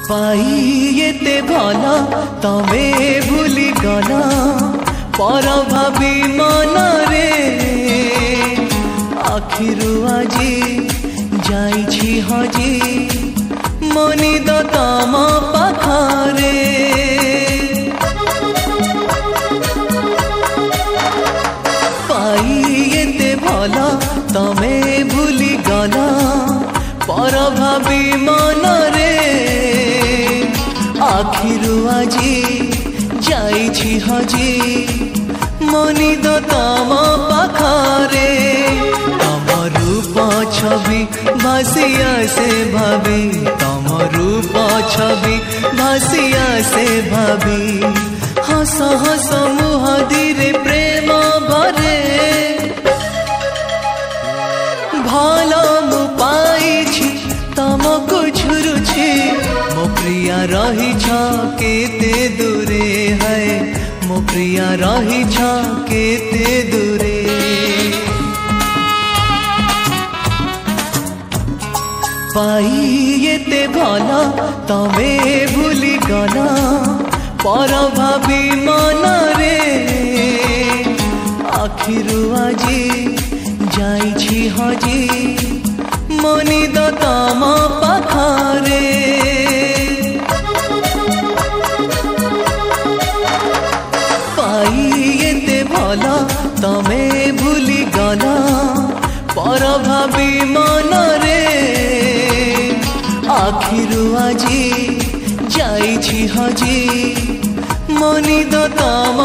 पाई एते भला तमे भूली गला पर भाभी मन रे आखिरु आजी जाइछि हजी मनी द तम पाखरे पाई एते भला तमे भूली गला पर भाभी मन रे आखिरु आजी जाइछि हजी मनी द तम पाखरे तम रूप छवि भासिया से भाभी तम रूप छवि भासिया से भाभी हस हस मुह धीरे प्रेम भरे भल मु पाइछि तमको झुरुछि मो प्रिया रही केते दूरे है मो प्रिया रही केते दूरे पाई एते भला तमे भूली गला पर भाभी मन रे आखिरु आजी जाइछि हजी मनी द तम पाखरे पाई एते भला तमे भूली गला पर भाभी मन रे आखिरु आजी जाइछि हजी मनी द तम